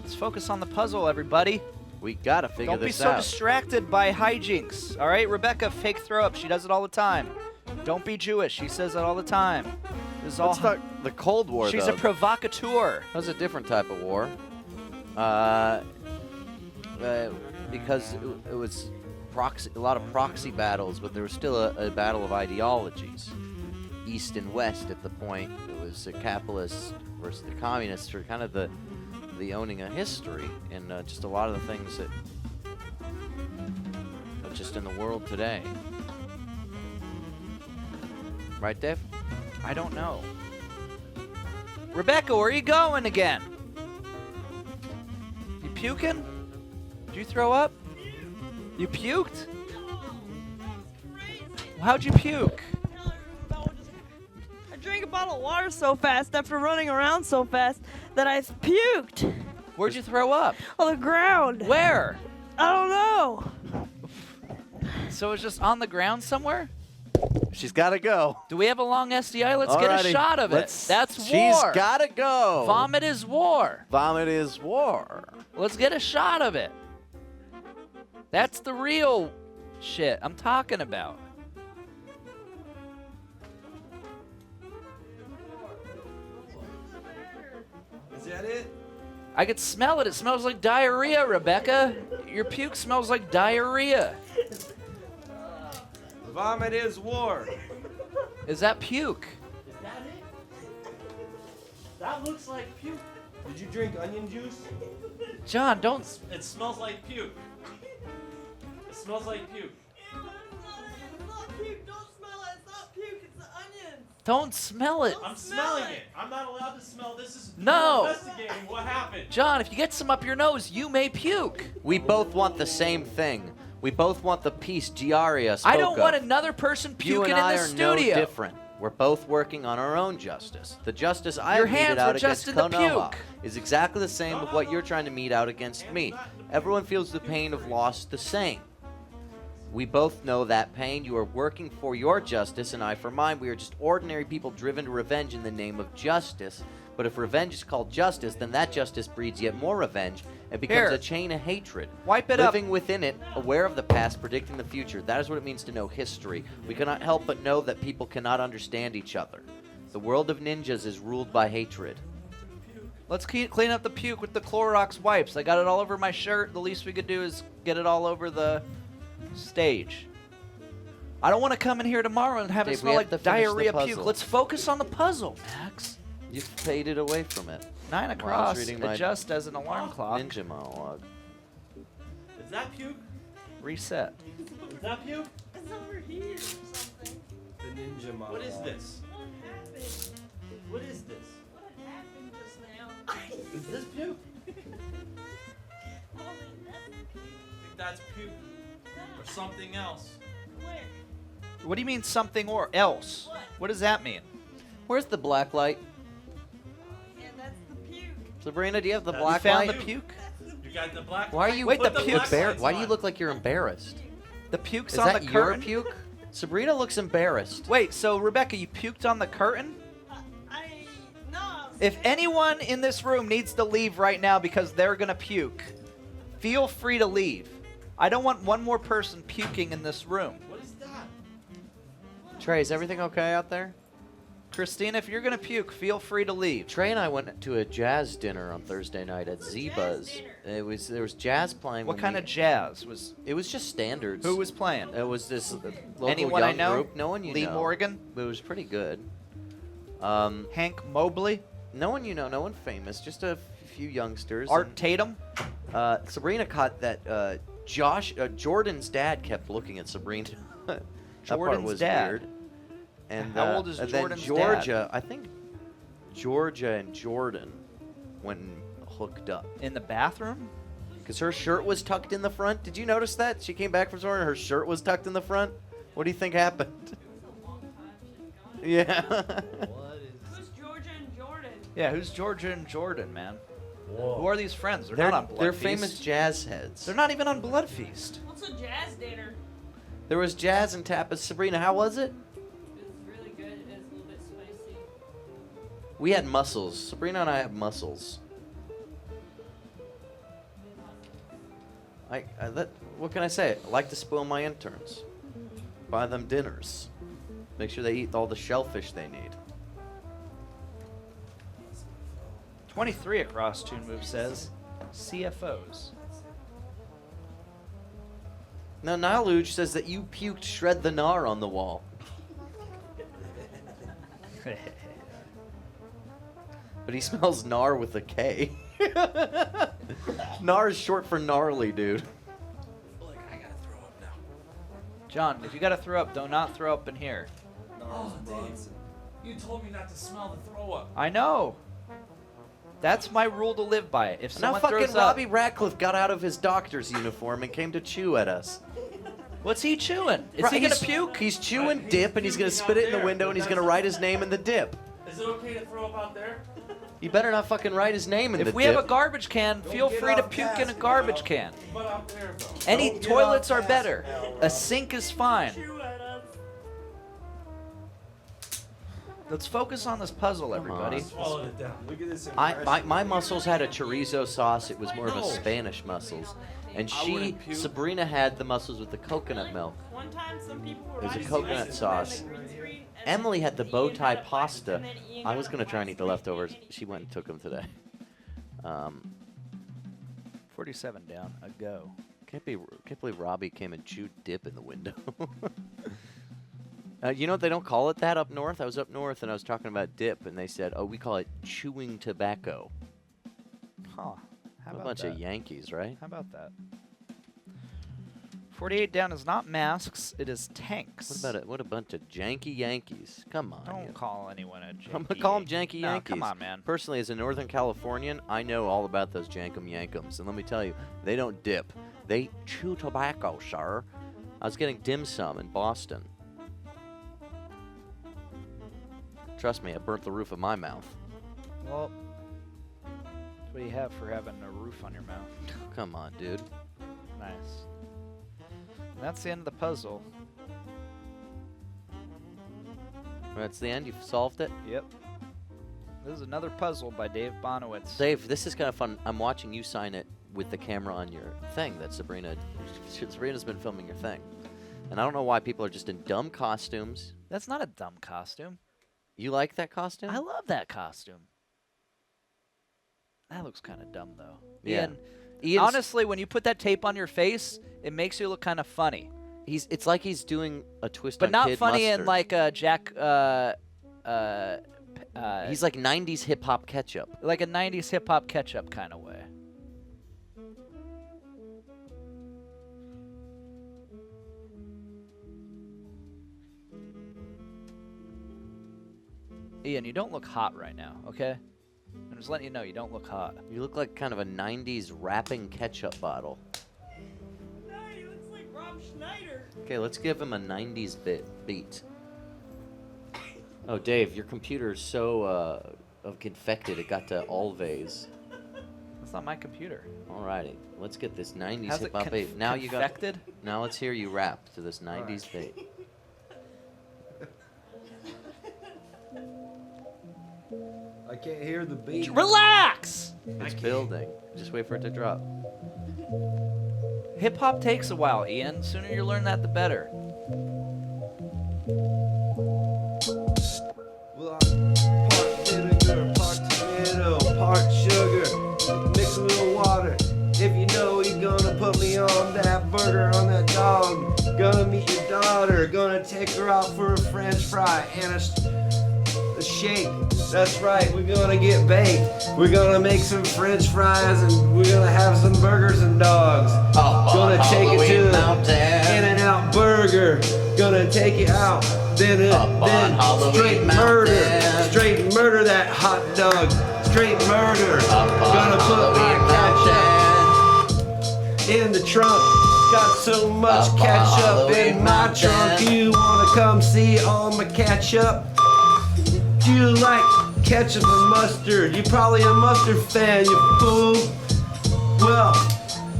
Let's focus on the puzzle, everybody. We gotta figure Don't be this so out. distracted by hijinks. All right, Rebecca, fake throw up. She does it all the time. Don't be Jewish. She says it all the time. This is all. Let's talk the Cold War. She's though. a provocateur. That was a different type of war. Because it was a lot of proxy battles, but there was still a battle of ideologies. East and West at the point. It was the capitalists versus the communists, or kind of the owning of history, and just a lot of the things that are just in the world today. Right, Dave? I don't know. Rebecca, where are you going again? You puking? Did you throw up? You puked? How'd you puke? I drank a bottle of water so fast after running around so fast that I puked. Where'd you throw up? On the ground. Where? I don't know. So it's just on the ground somewhere? She's gotta go. Do we have a long SDI? Let's get a Alrighty, shot of it. That's war. She's gotta go. Vomit is war. Vomit is war. Let's get a shot of it. That's the real shit I'm talking about. Is that it? I could smell it. It smells like diarrhea, Rebecca. Your puke smells like diarrhea. Vomit is war. Is that puke? Is that it? That looks like puke. Did you drink onion juice? John, don't. It smells like puke. It smells like puke. Don't smell it. I'm smelling it. I'm not allowed to smell. This is No. investigating what happened. John, if you get some up your nose, you may puke. We both want the same thing. We both want the peace Diarrhea spoke I don't of. want another person You puking and I in the are studio. no different. We're both working on our own justice. The justice I Your meted hands out were just against in the Konoha puke. is exactly the same of what you're trying to mete out against me. Everyone feels the pain of loss the same. We both know that pain. You are working for your justice, and I for mine. We are just ordinary people driven to revenge in the name of justice. But if revenge is called justice, then that justice breeds yet more revenge and becomes Here. a chain of hatred. Wipe it up. Living within it, aware of the past, predicting the future. That is what it means to know history. We cannot help but know that people cannot understand each other. The world of ninjas is ruled by hatred. Let's clean up the puke with the Clorox wipes. I got it all over my shirt. The least we could do is get it all over the stage. I don't want to come in here tomorrow and have Dave, it smell we like have to finish the diarrhea puke. puzzle. Let's focus on the puzzle, Max. You've faded away from it. 9 While I was across, reading my adjust as an alarm clock. Ninja monologue. Is that puke? Reset. Is that puke? It's over here or something. The ninja monologue. What is this? What happened? What is this? What happened just now? Is this puke? Mommy, that's I think that's puke. Or something else. where? What do you mean something or else? What does that mean? Where's the black light? Yeah, that's the puke. Sabrina, do you have the You black You found light? the puke? You got the black Why are light? you Wait, Put the black puke's lights Why do you on. look like you're embarrassed? The puke's Is on that the your curtain. puke? Sabrina looks embarrassed. Wait, so Rebecca, you puked on the curtain? No. If anyone in this room needs to leave right now because they're gonna puke, feel free to leave. I don't want one more person puking in this room. What is that? Trey, is everything okay out there? Christina, if you're gonna puke, feel free to leave. Trey and I went to a jazz dinner on Thursday night at Zeba's. There was jazz playing. What when kind we- of jazz was? It was just standards. Who was playing? It was this local Anyone young I know? group. No one you Lee know. Morgan? It was pretty good. Hank Mobley? No one you know. No one famous. Just a few youngsters. Art and, Tatum? Sabrina caught that Jordan's dad kept looking at Sabrina. That part Jordan's was dad? weird. And How old is and Jordan's then Georgia, I think Georgia and Jordan went and hooked up. In the bathroom? Because her shirt was tucked in the front. Did you notice that? She came back from somewhere and her shirt was tucked in the front. What do you think happened? Yeah. Who's Georgia and Jordan? Yeah, who's Georgia and Jordan, man? Who are these friends? They're They're, not on Bloodfeast. they're famous jazz heads. They're not even on Bloodfeast. What's a jazz dinner? There was jazz and tapas. Sabrina, how was it? It was really good. It was a little bit spicy. We had mussels. Sabrina and I have mussels. What can I say? I like to spoil my interns. Buy them dinners. Make sure they eat all the shellfish they need. 23 across Toon Move says CFOs. Now, Niluge says that you puked Shred the Gnar on the wall. But he smells Gnar with a K. Gnar is short for gnarly, dude. Like, I gotta throw up now. John, if you gotta throw up, do not throw up in here. Oh, Dave, you told me not to smell the throw up. I know. That's my rule to live by. If Now someone fucking throws up, Robbie Ratcliffe got out of his doctor's uniform and came to chew at us. what's he chewing? Is he gonna puke? He's chewing dip and he's gonna spit it in the window and he's gonna write his name in the dip. Is it okay to throw up out there? You better not fucking write his name in the dip. If we have a garbage can, feel free to puke in a garbage can. But out there, though. Any toilets are better. A sink is fine. Let's focus on this puzzle, everybody. Swallowed it down. Look at this. My mussels had a chorizo sauce. It was more of a Spanish mussels. And Sabrina had the mussels with the coconut milk. One time, some people were It was a riding coconut bikes sauce. on the green screen, and Emily had the bow tie Ian got pasta. and then Ian I got was going to the try and eat the last leftovers. She went and took them today. 47 down. A go. Can't believe Robbie came and chewed dip in the window. You know what, they don't call it that up north? I was up north and I was talking about dip and they said, oh, we call it chewing tobacco. Huh. How A about bunch that? of Yankees, right? How about that? 48 down is not masks, it is tanks. What about it? What a bunch of janky Yankees. Come on. Don't you. call anyone a janky. I'm going to call them janky No, Yankees. come on, man. Personally, as a Northern Californian, I know all about those jankum yankums. And let me tell you, they don't dip. They chew tobacco, sir. I was getting dim sum in Boston. Trust me, I burnt the roof of my mouth. Well, that's what you have for having a roof on your mouth. Come on, dude. Nice. And that's the end of the puzzle. That's the end? You've solved it? Yep. This is another puzzle by Dave Bonowitz. Dave, this is kind of fun. I'm watching you sign it with the camera on your thing that Sabrina's been filming your thing. And I don't know why people are just in dumb costumes. That's not a dumb costume. You like that costume? I love that costume. That looks kind of dumb, though. Yeah. Ian, honestly, when you put that tape on your face, it makes you look kind of funny. It's like he's doing a twist but on not Kid funny Mustard. in like Jack. He's like 90s hip hop ketchup. Like a 90s hip hop ketchup kind of way. Ian, you don't look hot right now, okay? I'm just letting you know you don't look hot. You look like kind of a 90s rapping ketchup bottle. No, he looks like Rob Schneider. Okay, let's give him a 90s beat. Oh, Dave, your computer is so infected it got to Always. That's not my computer. Alrighty, let's get this 90s How's it hip hop beat. Now you got. confected? Now let's hear you rap to this 90s beat. I can't hear the beat. Relax! It's building. Just wait for it to drop. Hip hop takes a while, Ian. Sooner you learn that, the better. Well, part vinegar, part tomato, part sugar, mix a little water. If you know you're gonna put me on that burger, on that dog, gonna meet your daughter, gonna take her out for a French fry and a shake. That's right, we're gonna get baked. We're gonna make some French fries and we're gonna have some burgers and dogs. Gonna take it to the In-N-Out Burger. Gonna take it out. Then straight murder that hot dog. Straight murder. Gonna put my ketchup in the trunk. Got so much ketchup in my trunk. You wanna come see all my ketchup? Do you like ketchup and mustard? You're probably a mustard fan, you fool. Well,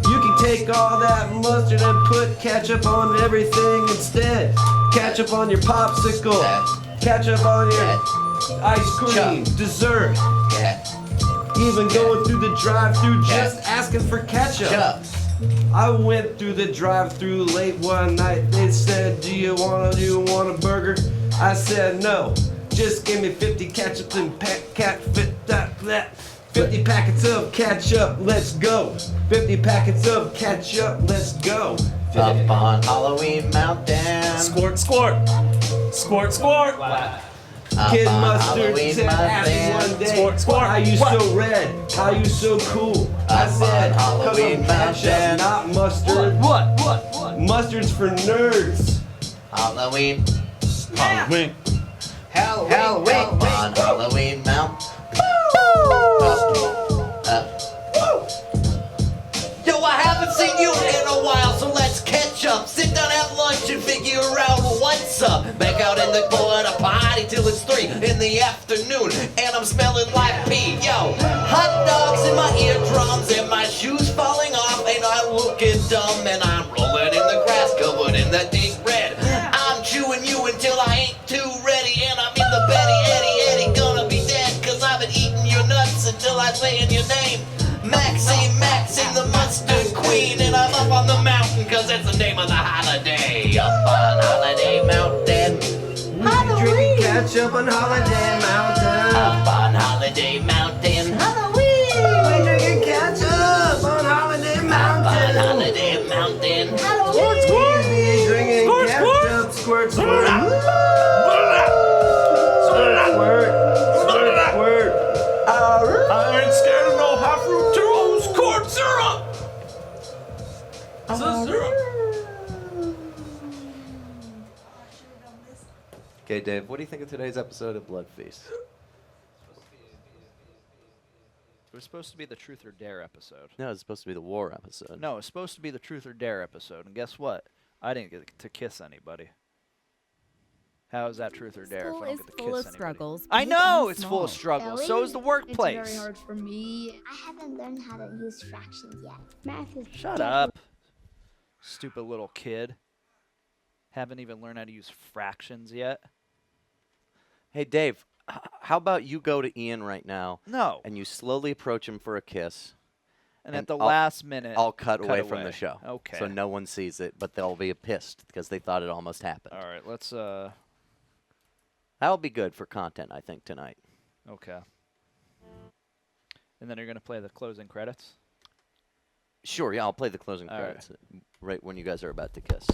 you can take all that mustard and put ketchup on everything instead. Ketchup on your popsicle, ketchup on your ice cream, dessert. Even going through the drive-thru just asking for ketchup. I went through the drive-thru late one night. They said, do you want a burger? I said no. Just give me 50 ketchup and 50 packets of ketchup, let's go. 50 packets of ketchup, let's go. Up on Halloween Mountain. Squirt, squirt. Squirt, squirt. Kid Mustard said, asked me one day, why are you so red? How you so cool? I said, cause I'm ketchup, not mustard. What? Mustard's for nerds. Halloween. Halloween. Halloween. On Halloween Mountain. Yo, I haven't seen you in a while, so let's catch up. Sit down, have lunch, and figure out what's up. Back out in the corner, party till it's 3 in the afternoon, and I'm smelling like pee. Yo, hot dogs in my eardrums, and my shoes falling off, and I'm looking dumb, and I'm rolling in the grass, covered in that deep red. I'm chewing you until I ain't too ready, and I'm in the Betty Eddie, gonna be dead, cause I've been eating your nuts until I say in your name. Maxine, the mustard queen, and I'm up on the mountain, cause that's the name of the holiday. Up on Holiday Mountain. Drinking ketchup on Holiday Mountain. Up on Holiday Mountain. We drinking ketchup on Holiday Mountain. Up on Holiday Mountain. Squirt, squirt. Drinking ketchup, squirt, squirt. Squirt, squirt. I ain't scared of no high fructose corn syrup. Syrup. Okay, Dave, what do you think of today's episode of Bloodfeast? It was supposed to be the Truth or Dare episode. No, it's supposed to be the war episode. No, it's supposed to be the Truth or Dare episode. And guess what? I didn't get to kiss anybody. How is that Truth or Dare if I don't get to kiss anybody? Struggles. I know it's full of struggles. So is the workplace. It's very hard for me. I haven't learned how to use fractions yet. Math is Shut up. Stupid little kid. Haven't even learned how to use fractions yet. Hey, Dave, how about you go to Ian right now? No. And you slowly approach him for a kiss. And at the last minute, I'll cut away from the show. Okay. So no one sees it, but they'll be pissed because they thought it almost happened. All right, let's That'll be good for content, I think, tonight. Okay. And then you're going to play the closing credits? Sure, yeah, I'll play the closing All credits right when you guys are about to kiss.